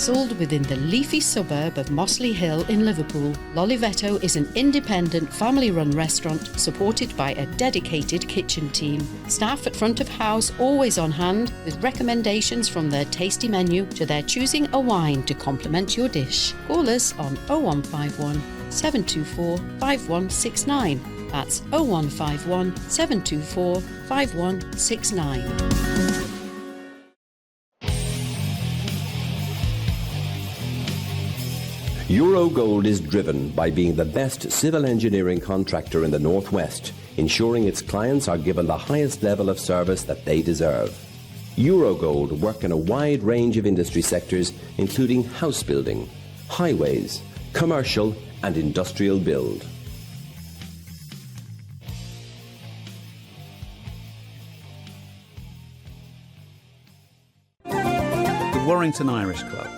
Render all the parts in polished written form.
Nestled within the leafy suburb of Mossley Hill in Liverpool, L'Olivetto is an independent family-run restaurant supported by a dedicated kitchen team. Staff at front of house always on hand with recommendations from their tasty menu to their choosing a wine to complement your dish. Call us on 0151 724 5169. That's 0151 724 5169. Eurogold is driven by being the best civil engineering contractor in the Northwest, ensuring its clients are given the highest level of service that they deserve. Eurogold work in a wide range of industry sectors, including house building, highways, commercial and industrial build. The Warrington Irish Club,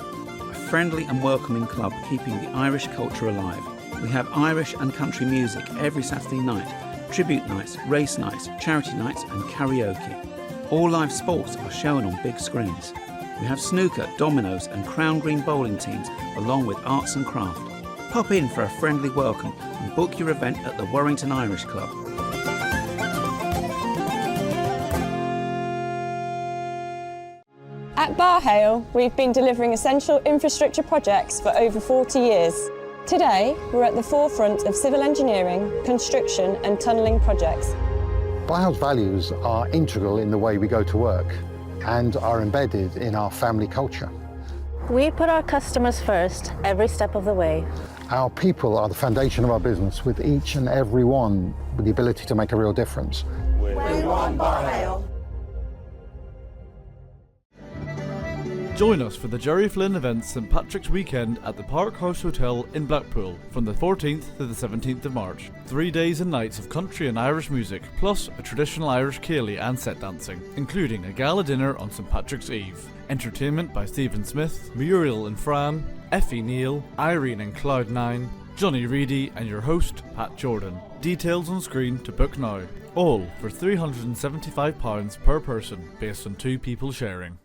a friendly and welcoming club keeping the Irish culture alive. We have Irish and country music every Saturday night, tribute nights, race nights, charity nights and karaoke. All live sports are shown on big screens. We have snooker, dominoes and crown green bowling teams along with arts and craft. Pop in for a friendly welcome and book your event at the Warrington Irish Club. At Barhale, we've been delivering essential infrastructure projects for over 40 years. Today, we're at the forefront of civil engineering, construction and tunnelling projects. Barhale's values are integral in the way we go to work and are embedded in our family culture. We put our customers first every step of the way. Our people are the foundation of our business, with each and every one with the ability to make a real difference. We want Barhale. Join us for the Gerry Flynn event St Patrick's Weekend at the Park House Hotel in Blackpool from the 14th to the 17th of March. 3 days and nights of country and Irish music, plus a traditional Irish ceilidh and set dancing, including a gala dinner on St Patrick's Eve. Entertainment by Stephen Smith, Muriel and Fran, Effie Neal, Irene and Cloud9, Johnny Reedy and your host, Pat Jordan. Details on screen to book now. All for £375 per person based on 2 people sharing.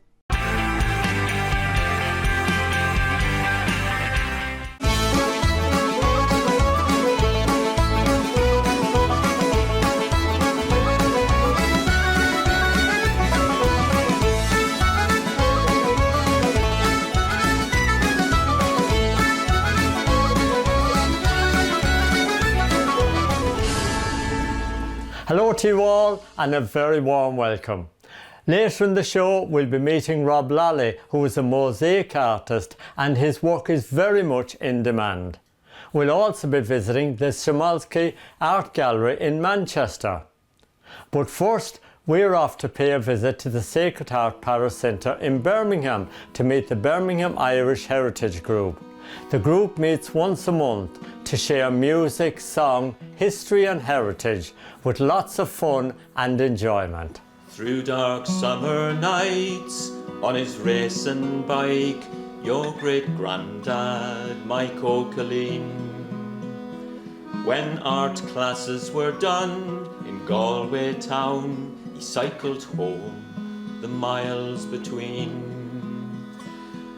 Hello to you all and a very warm welcome. Later in the show we'll be meeting Rob Lally, who is a mosaic artist and his work is very much in demand. We'll also be visiting the Smolensky Gallery in Manchester. But first we're off to pay a visit to the Sacred Heart Parish Centre in Birmingham to meet the Birmingham Irish Heritage Group. The group meets once a month to share music, song, history and heritage with lots of fun and enjoyment. Through dark summer nights on his racing bike, your great-granddad, Mike O'Callaghan. When art classes were done in Galway town, he cycled home the miles between.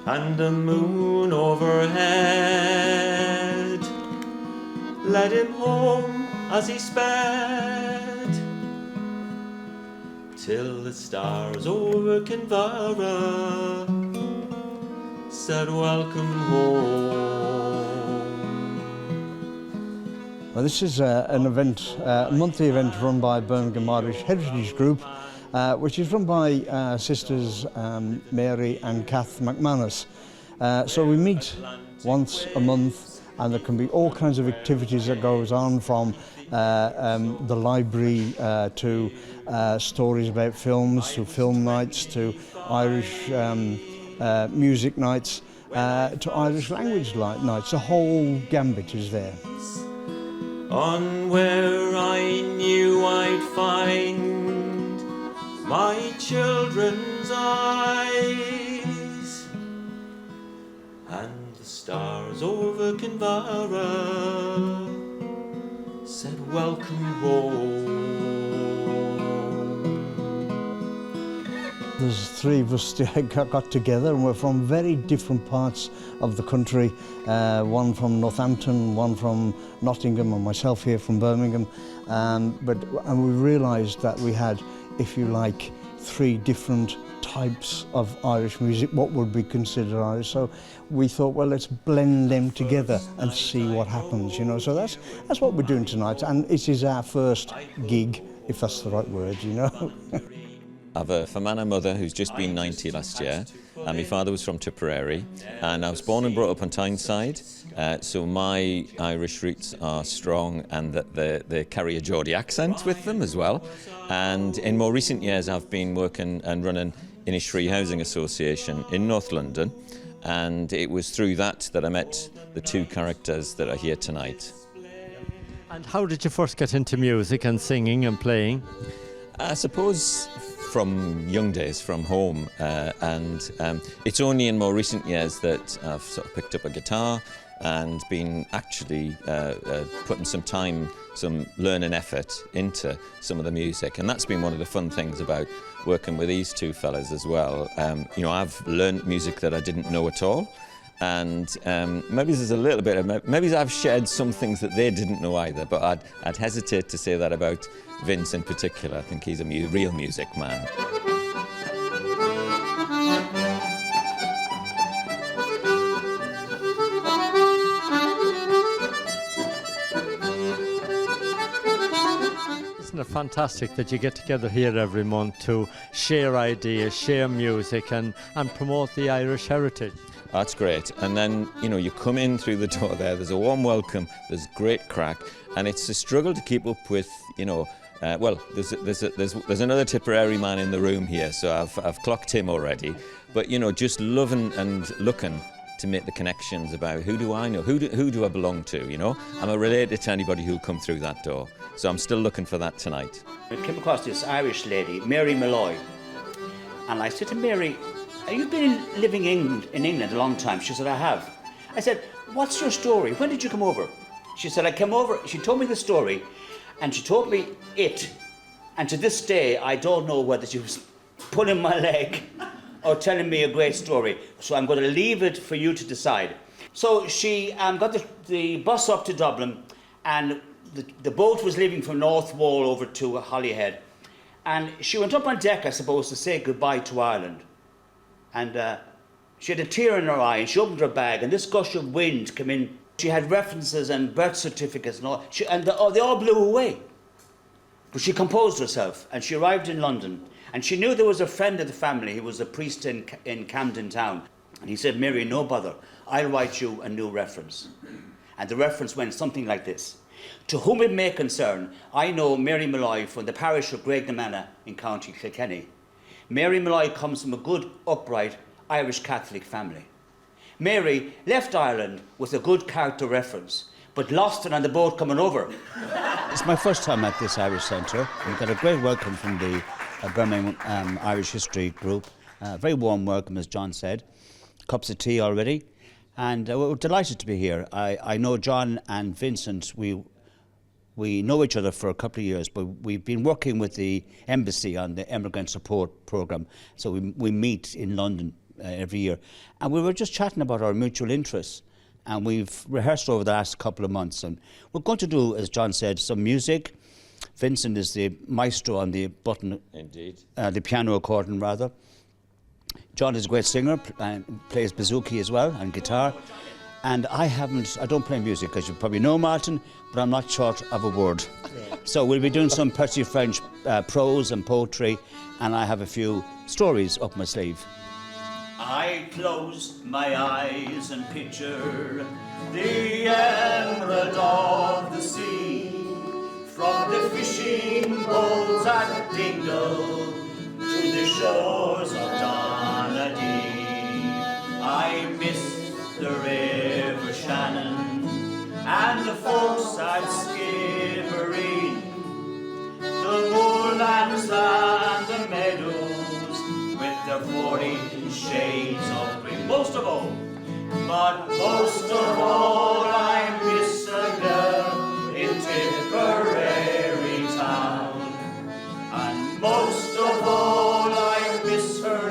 And the moon overhead led him home as he sped, till the stars over Kinvara said welcome home. Well, this is an event, a monthly event run by Birmingham Irish Heritage Group, which is run by sisters Mary and Kath McManus. So we meet once a month and there can be all kinds of activities that goes on, from the library to stories about films, to film nights, to Irish music nights, to Irish language nights. The whole gambit is there. On where I knew I'd find my children's eyes, and the stars over Kinvara said welcome home. there's three of us got together, and we're from very different parts of the country. One from Northampton, one from Nottingham, and myself here from Birmingham. And we realised that we had, if you like, three different types of Irish music, what would be considered Irish. So we thought, well, let's blend them together and see what happens, you know. So that's what we're doing tonight, and it is our first gig, if that's the right word, you know. I have a Fermanagh mother who's just been 90 last year, and my father was from Tipperary, and I was born and brought up on Tyneside, so my Irish roots are strong, and that they carry a Geordie accent with them as well. And in more recent years I've been working and running Innisfree Housing Association in North London, and it was through that I met the two characters that are here tonight. And how did you first get into music and singing and playing? I suppose from young days, from home, and it's only in more recent years that I've sort of picked up a guitar and been actually putting some time, some learning effort into some of the music, and that's been one of the fun things about working with these two fellas as well. You know, I've learned music that I didn't know at all, and maybe there's a little bit of, maybe I've shared some things that they didn't know either, but I'd hesitate to say that about Vince in particular. I think he's a real music man. Isn't it fantastic that you get together here every month to share ideas, share music and promote the Irish heritage? That's great. And then, you know, you come in through the door there's a warm welcome, there's great crack, and it's a struggle to keep up with, you know, well, there's another Tipperary man in the room here, so I've clocked him already. But, you know, just loving and looking to make the connections about who do I know, who do I belong to, you know? Am I related to anybody who'll come through that door? So I'm still looking for that tonight. I came across this Irish lady, Mary McManus, and I said to Mary, "You've been living in England a long time." She said, "I have." I said, "What's your story? When did you come over?" She said, "I came over," she told me the story, and she told me it. And to this day, I don't know whether she was pulling my leg or telling me a great story. So I'm going to leave it for you to decide. So she got the bus up to Dublin, and the boat was leaving from North Wall over to Holyhead. And she went up on deck, I suppose, to say goodbye to Ireland. And she had a tear in her eye, and she opened her bag, and this gush of wind came in. She had references and birth certificates and all, they all blew away. But she composed herself, and she arrived in London, and she knew there was a friend of the family who was a priest in Camden Town. And he said, "Mary, no bother, I'll write you a new reference." And the reference went something like this: "To whom it may concern, I know Mary McManus from the parish of Graignamanagh in County Kilkenny. Mary McManus comes from a good, upright Irish Catholic family. Mary left Ireland with a good character reference, but lost it on the boat coming over." It's my first time at this Irish Centre. We've got a great welcome from the Birmingham Irish History Group. Very warm welcome, as John said. Cups of tea already. And we're delighted to be here. I know John and Vincent, we know each other for a couple of years, but we've been working with the embassy on the Emigrant Support Programme. So we meet in London every year. And we were just chatting about our mutual interests. And we've rehearsed over the last couple of months. And we're going to do, as John said, some music. Vincent is the maestro on the button. Indeed. The piano accordion, rather. John is a great singer and plays bouzouki as well and guitar. And I don't play music, as you probably know, Martin, but I'm not short of a word. So we'll be doing some Percy French prose and poetry, and I have a few stories up my sleeve. I close my eyes and picture the emerald of the sea, from the fishing boats at Dingle to the shores of Donadee. I miss the river Shannon and the folks at Skibbereen, the moorlands and the meadows with their 40 shades of green. Most of all, I miss a girl in Tipperary town, and most of all I miss her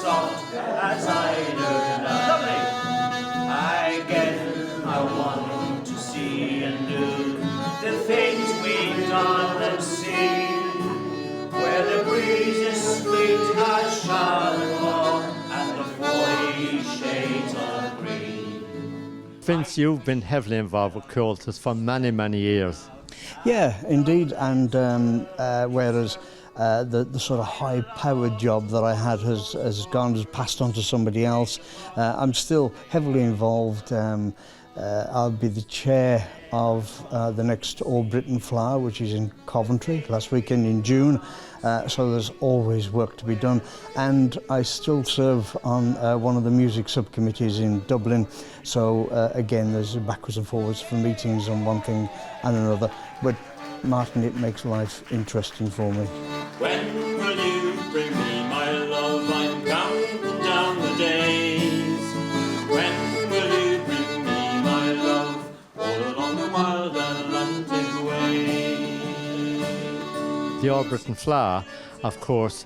soft as eider down. Lovely. Again I want to see and do the things we've done and seen, where the breeze is sweet as Charlotte and the 40 shades of green. Vince, you've been heavily involved with Cultus for many, many years. Yeah, indeed, and whereas the sort of high-powered job that I had has passed on to somebody else, I'm still heavily involved. I'll be the chair of the next All Britain Flower, which is in Coventry, last weekend in June. So there's always work to be done, and I still serve on one of the music subcommittees in Dublin. So again, there's backwards and forwards for meetings on one thing and another. But Martin, it makes life interesting for me. When will you bring me my love? I'm counting down the days. When will you bring me my love? All along the wild Atlantic way. The All Britain Flower, of course,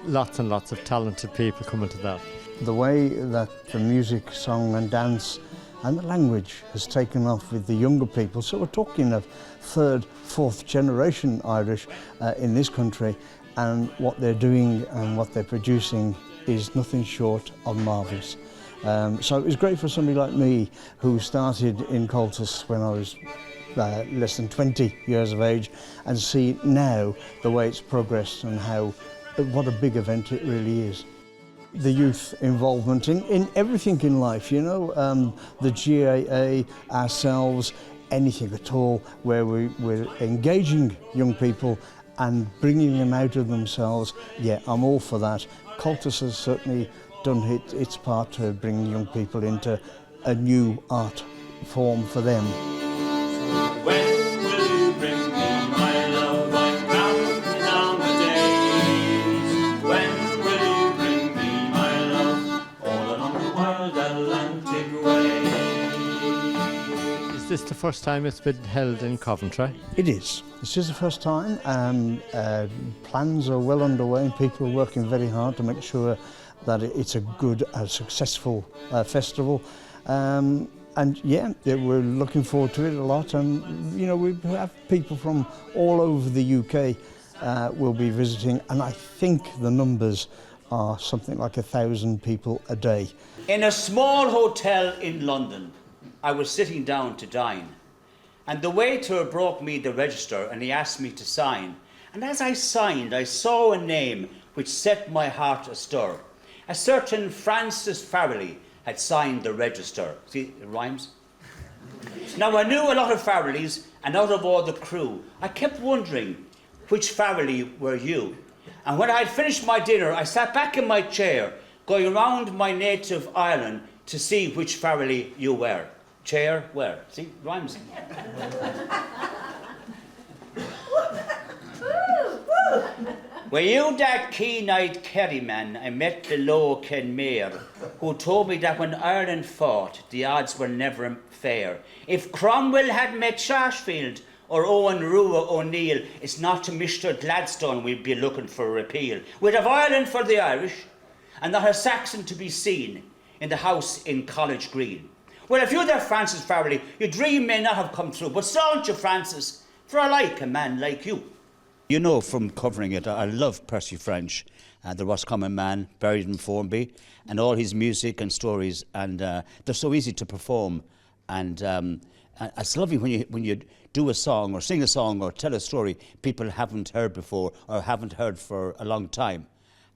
lots and lots of talented people coming to that. The way that the music, song and dance and the language has taken off with the younger people, so we're talking of third, fourth generation Irish in this country, and what they're doing and what they're producing is nothing short of marvellous. So it was great for somebody like me who started in Cultus when I was less than 20 years of age, and see now the way it's progressed and what a big event it really is. The youth involvement in everything in life, you know, the GAA, ourselves, anything at all, where we're engaging young people and bringing them out of themselves. Yeah, I'm all for that. Cultus has certainly done its part to bring young people into a new art form for them. When will you bring me my love? I'm counting down the days. When will you bring me my love? All along the wild Atlantic way. Is this the first time it's been held in Coventry? It is. This is the first time. Plans are well underway and people are working very hard to make sure that it's a good, successful festival. And yeah, we're looking forward to it a lot, and you know, we have people from all over the UK will be visiting, and I think the numbers are something like 1,000 people a day. In a small hotel in London, I was sitting down to dine, and the waiter brought me the register and he asked me to sign. And as I signed, I saw a name which set my heart astir. A certain Francis Farrelly had signed the register. See, it rhymes. Now, I knew a lot of Farrellys, and out of all the crew, I kept wondering, which Farrelly were you? And when I had finished my dinner, I sat back in my chair, going around my native Ireland to see which Farrelly you were. Chair, where? See, rhymes. Were you that keen-eyed Kerry-man I met below Kenmare, who told me that when Ireland fought, the odds were never fair? If Cromwell had met Sarsfield or Owen Rua O'Neill, it's not to Mr. Gladstone we'd be looking for a repeal. We'd have Ireland for the Irish, and not a Saxon to be seen in the house in College Green. Well, if you're there, Francis Farrelly, your dream may not have come true, but don't you, Francis, for I like a man like you. You know from covering it, I love Percy French, the Roscommon man, buried in Formby, and all his music and stories, and they're so easy to perform. And it's lovely when you do a song or sing a song or tell a story people haven't heard before or haven't heard for a long time.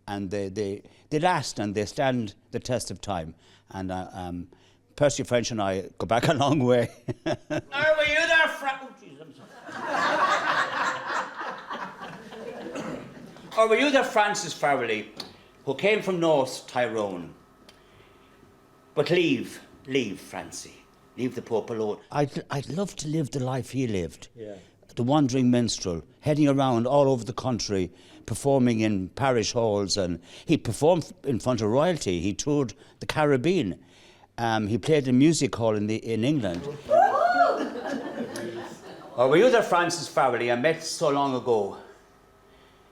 And they last and they stand the test of time. And Percy French and I go back a long way. Were you there, Oh, geez, I'm sorry. Or were you the Francis Farrelly who came from North Tyrone? But leave, Francie. Leave the Pope alone. I'd love to live the life he lived. Yeah. The wandering minstrel, heading around all over the country, performing in parish halls, and he performed in front of royalty. He toured the Caribbean. He played in music hall in England. Or were you the Francis Farrelly I met so long ago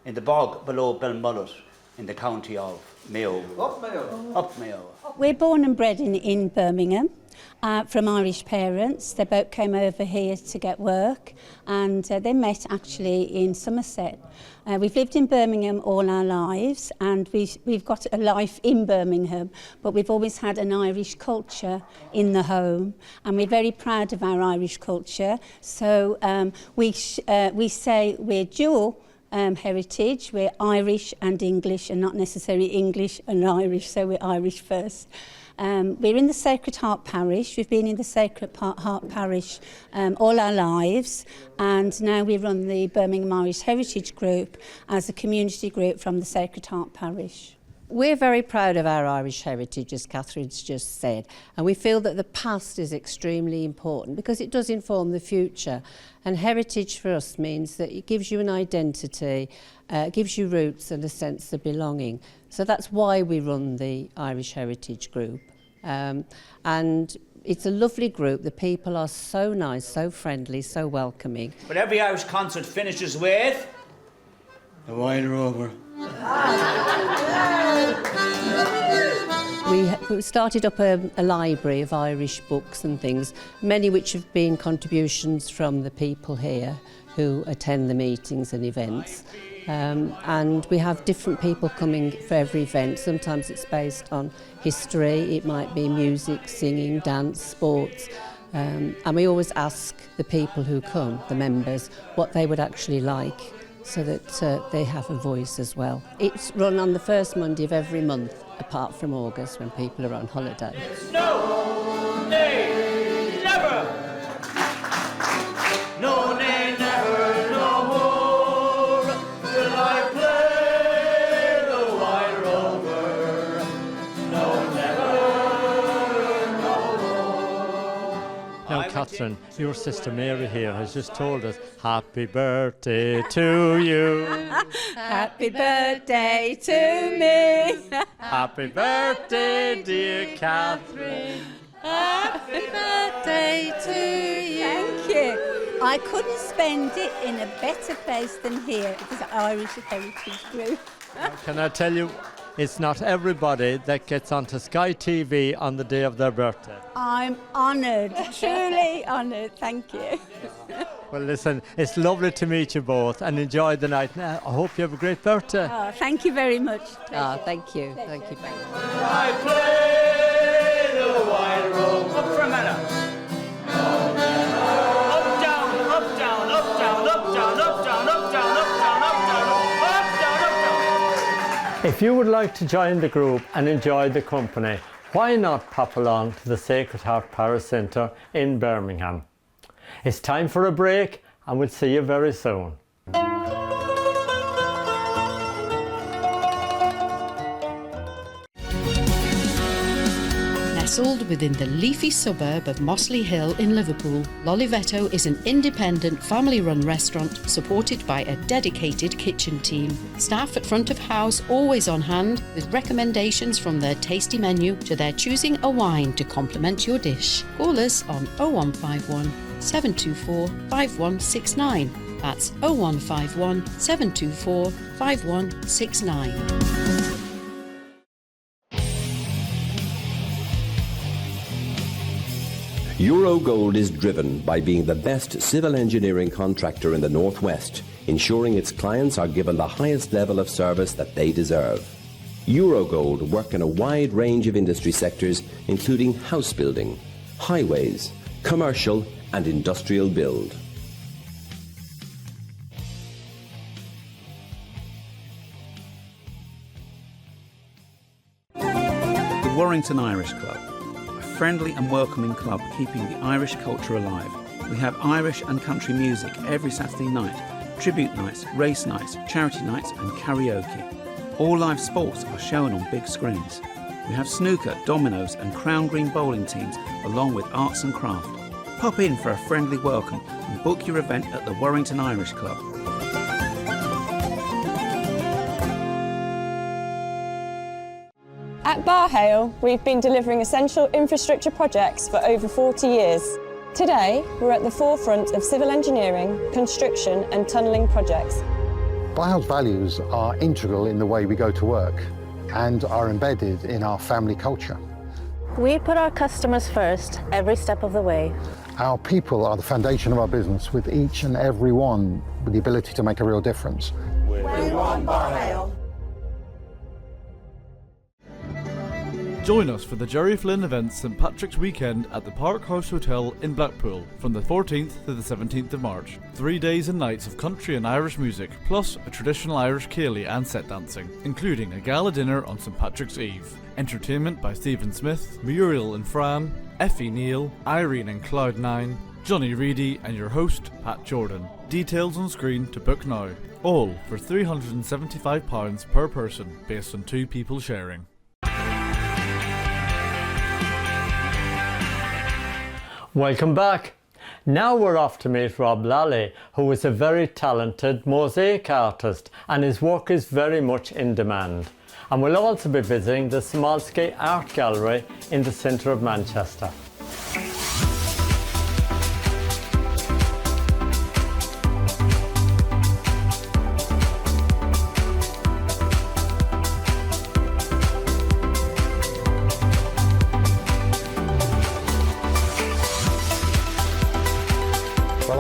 in the bog below Belmullet, in the county of Mayo. Up Mayo. Up Mayo. We're born and bred in Birmingham. From Irish parents. They both came over here to get work, and they met actually in Somerset. We've lived in Birmingham all our lives, and we've got a life in Birmingham, but we've always had an Irish culture in the home, and we're very proud of our Irish culture. So we say we're dual heritage. We're Irish and English, and not necessarily English and Irish, so we're Irish first. We're in the Sacred Heart Parish. We've been in the Sacred Heart Parish all our lives, and now we run the Birmingham Irish Heritage Group as a community group from the Sacred Heart Parish. We're very proud of our Irish heritage, as Catherine's just said, and we feel that the past is extremely important because it does inform the future. And heritage for us means that it gives you an identity, gives you roots and a sense of belonging. So that's why we run the Irish Heritage Group. And it's a lovely group. The people are so nice, so friendly, so welcoming. But every Irish concert finishes with... The Wild Rover. We started up a library of Irish books and things, many which have been contributions from the people here who attend the meetings and events. And we have different people coming for every event. Sometimes it's based on history, it might be music, singing, dance, sports. And we always ask the people who come, the members, what they would actually like, so that they have a voice as well. It's run on the first Monday of every month, apart from August when people are on holiday. No, nay, never. No, nay, never, no more will I play the Wild Rover. No, never, no more. Now, Catherine, your sister Mary here has just told us, happy birthday to you. Happy birthday to me. Happy birthday, dear Catherine. Happy birthday to you. Thank you. I couldn't spend it in a better place than here because Irish Heritage Group. Can I tell you, it's not everybody that gets onto Sky TV on the day of their birthday. I'm honoured, truly honoured. Thank you. Well, listen, it's lovely to meet you both and enjoy the night. Now, I hope you have a great birthday. Oh, thank you very much. Thank you. Thank you. I play the Wild Rover. Up for a minute. Up, down, up, down, up, down, up, down, up, down, up, down, up, down, up, down, up, down, up, down. If you would like to join the group and enjoy the company, why not pop along to the Sacred Heart Parish Centre in Birmingham? It's time for a break, and we'll see you very soon. Nestled within the leafy suburb of Mossley Hill in Liverpool, Lollivetto is an independent family-run restaurant supported by a dedicated kitchen team. Staff at front of house always on hand with recommendations from their tasty menu to their choosing a wine to complement your dish. Call us on 0151 724 5169. That's 0151 724 5169. Eurogold is driven by being the best civil engineering contractor in the Northwest, ensuring its clients are given the highest level of service that they deserve. Eurogold work in a wide range of industry sectors, including house building, highways, commercial and industrial build. The Warrington Irish Club, a friendly and welcoming club keeping the Irish culture alive. We have Irish and country music every Saturday night, tribute nights, race nights, charity nights and karaoke. All live sports are shown on big screens. We have snooker, dominoes and crown green bowling teams along with arts and craft. Pop in for a friendly welcome and book your event at the Warrington Irish Club. At Barhale, we've been delivering essential infrastructure projects for over 40 years. Today, we're at the forefront of civil engineering, construction and tunnelling projects. Bio's values are integral in the way we go to work and are embedded in our family culture. We put our customers first every step of the way. Our people are the foundation of our business, with each and every one with the ability to make a real difference. We want Bio. Join us for the Gerry Flynn events St Patrick's weekend at the Park House Hotel in Blackpool from the 14th to the 17th of March. 3 days and nights of country and Irish music, plus a traditional Irish ceilidh and set dancing, including a gala dinner on St Patrick's Eve. Entertainment by Stephen Smith, Muriel and Fran, Effie Neal, Irene and Cloud9, Johnny Reedy and your host, Pat Jordan. Details on screen to book now. All for £375 per person, based on 2 people sharing. Welcome back. Now we're off to meet Rob Lally, who is a very talented mosaic artist, and his work is very much in demand. And we'll also be visiting the Smolensky Art Gallery in the centre of Manchester.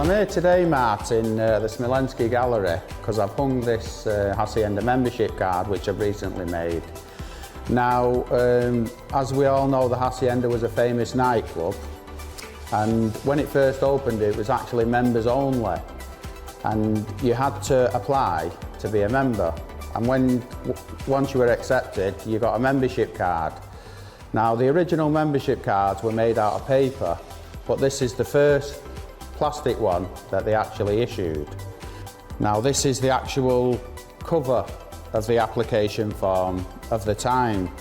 I'm here today, Matt, in the Smolensky Gallery because I've hung this Hacienda membership card which I've recently made. Now, as we all know, the Hacienda was a famous nightclub, and when it first opened it was actually members only, and you had to apply to be a member, and once you were accepted you got a membership card. Now, the original membership cards were made out of paper, but this is the first plastic one that they actually issued. Now, this is the actual cover of the application form of the time.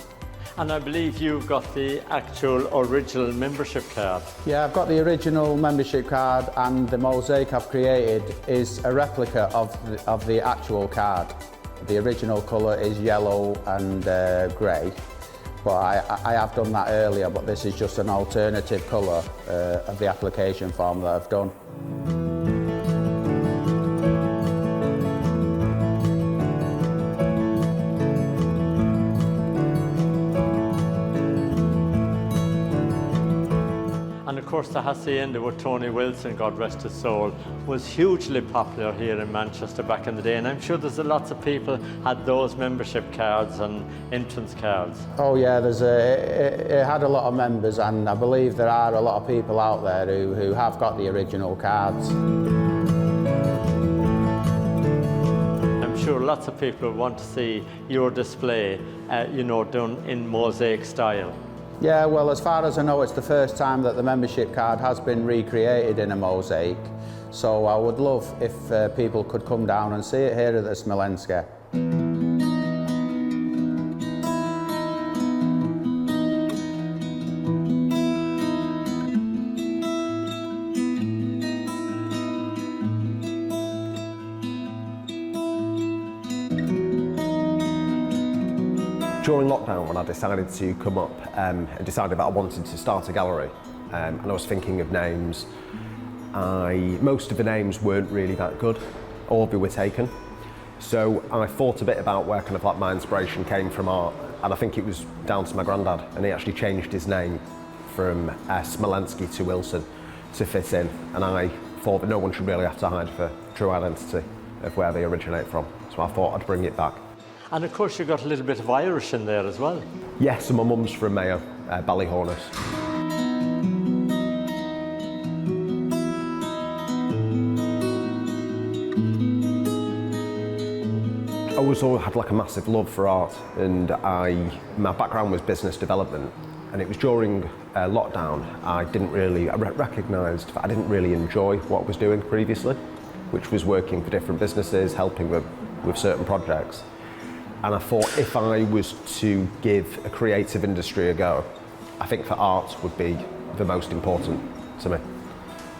And I believe you've got the actual original membership card. Yeah, I've got the original membership card, and the mosaic I've created is a replica of the actual card. The original colour is yellow and grey. But I have done that earlier, but this is just an alternative colour of the application form that I've done. And of course the Hacienda with Tony Wilson, God rest his soul, was hugely popular here in Manchester back in the day, and I'm sure there's lots of people had those membership cards and entrance cards. Oh yeah, it had a lot of members, and I believe there are a lot of people out there who have got the original cards. I'm sure lots of people want to see your display, done in mosaic style. Yeah, well, as far as I know, it's the first time that the membership card has been recreated in a mosaic. So I would love if people could come down and see it here at the Smolensky. During lockdown, when I decided to come up and decided that I wanted to start a gallery, and I was thinking of names, most of the names weren't really that good, or they were taken. So I thought a bit about where kind of like my inspiration came from art, and I think it was down to my granddad, and he actually changed his name from Smolensky to Wilson to fit in, and I thought that no one should really have to hide the true identity of where they originate from. So I thought I'd bring it back. And of course you've got a little bit of Irish in there as well. Yes, and my mum's from Mayo, Ballyhornis. I always had like a massive love for art, and my background was business development, and it was during lockdown I recognised that I didn't really enjoy what I was doing previously, which was working for different businesses, helping them with certain projects. And I thought if I was to give a creative industry a go, I think that art would be the most important to me.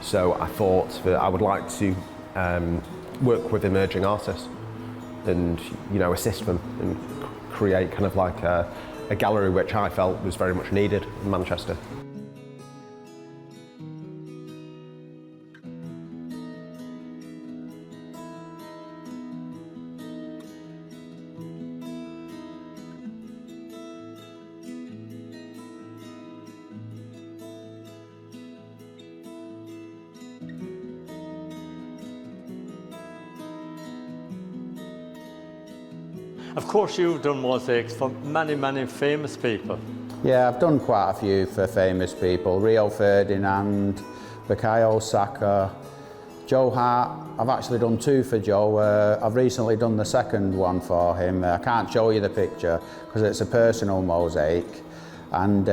So I thought that I would like to work with emerging artists and assist them and create kind of like a gallery which I felt was very much needed in Manchester. Of course, you've done mosaics for many, many famous people. Yeah, I've done quite a few for famous people. Rio Ferdinand, Bukayo Saka, Joe Hart. I've actually done 2 for Joe. I've recently done the second one for him. I can't show you the picture because it's a personal mosaic. And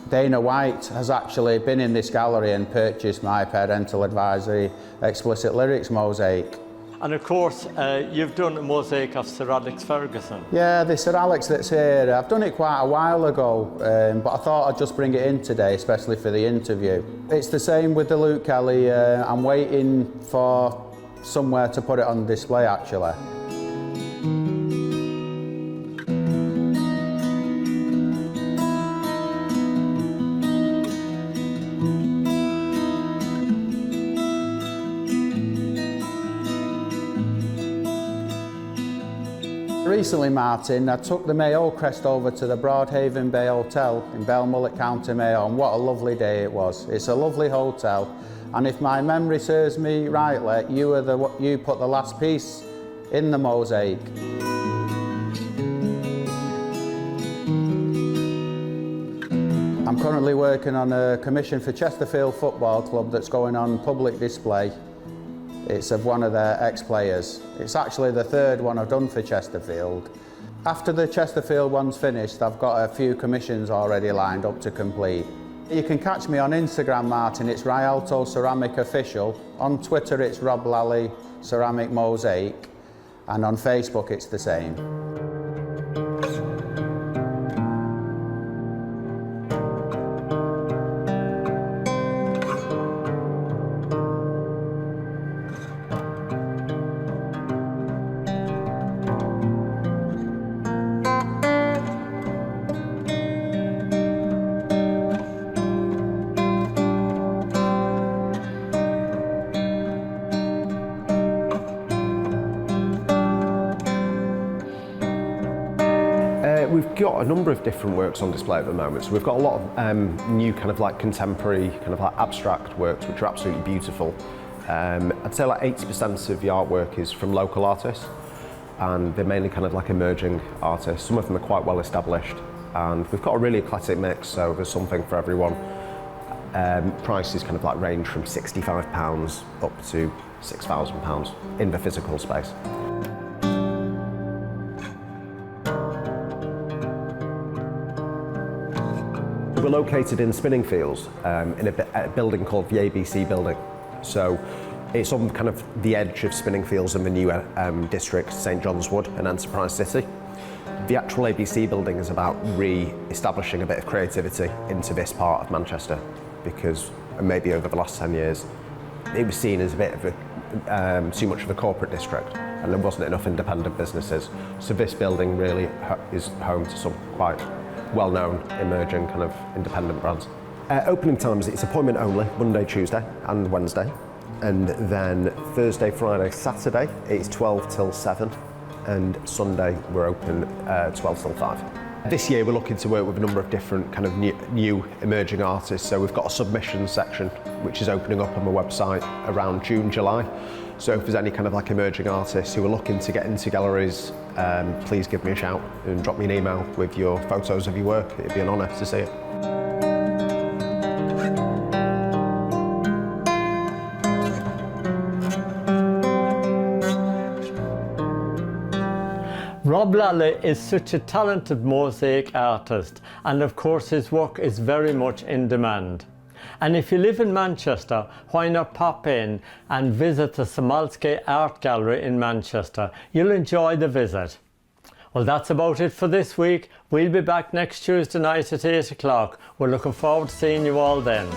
Dana White has actually been in this gallery and purchased my parental advisory explicit lyrics mosaic. And of course, you've done a mosaic of Sir Alex Ferguson. Yeah, the Sir Alex that's here, I've done it quite a while ago, but I thought I'd just bring it in today, especially for the interview. It's the same with the Luke Kelly. I'm waiting for somewhere to put it on display, actually. Recently, Martin, I took the Mayo crest over to the Broadhaven Bay Hotel in Belmullet, County Mayo, and what a lovely day it was. It's a lovely hotel, and if my memory serves me rightly, you put the last piece in the mosaic. I'm currently working on a commission for Chesterfield Football Club that's going on public display. It's of one of their ex-players. It's actually the 3rd one I've done for Chesterfield. After the Chesterfield one's finished, I've got a few commissions already lined up to complete. You can catch me on Instagram, Martin, it's Rialto Ceramic Official. On Twitter, it's Rob Lally Ceramic Mosaic. And on Facebook, it's the same. We've got a number of different works on display at the moment. So we've got a lot of new kind of like contemporary, kind of like abstract works, which are absolutely beautiful. I'd say like 80% of the artwork is from local artists, and they're mainly kind of like emerging artists. Some of them are quite well established, and we've got a really eclectic mix, so there's something for everyone. Prices kind of like range from £65 up to £6,000 in the physical space. We're located in Spinningfields, in a building called the ABC building. So it's on kind of the edge of Spinningfields and the new district, St John's Wood and Enterprise City. The actual ABC building is about re-establishing a bit of creativity into this part of Manchester, because maybe over the last 10 years it was seen as a bit of a, too much of a corporate district, and there wasn't enough independent businesses. So this building really is home to some quite well-known, emerging kind of independent brands. Opening times, it's appointment only, Monday, Tuesday and Wednesday. And then Thursday, Friday, Saturday, it's 12 till 7. And Sunday, we're open 12 till 5. This year, we're looking to work with a number of different kind of new emerging artists. So we've got a submissions section, which is opening up on my website around June, July. So if there's any kind of like emerging artists who are looking to get into galleries, please give me a shout and drop me an email with your photos of your work. It'd be an honour to see it. Rob Lally is such a talented mosaic artist, and of course his work is very much in demand. And if you live in Manchester, why not pop in and visit the Smolensky Art Gallery in Manchester? You'll enjoy the visit. Well, that's about it for this week. We'll be back next Tuesday night at 8 o'clock. We're looking forward to seeing you all then.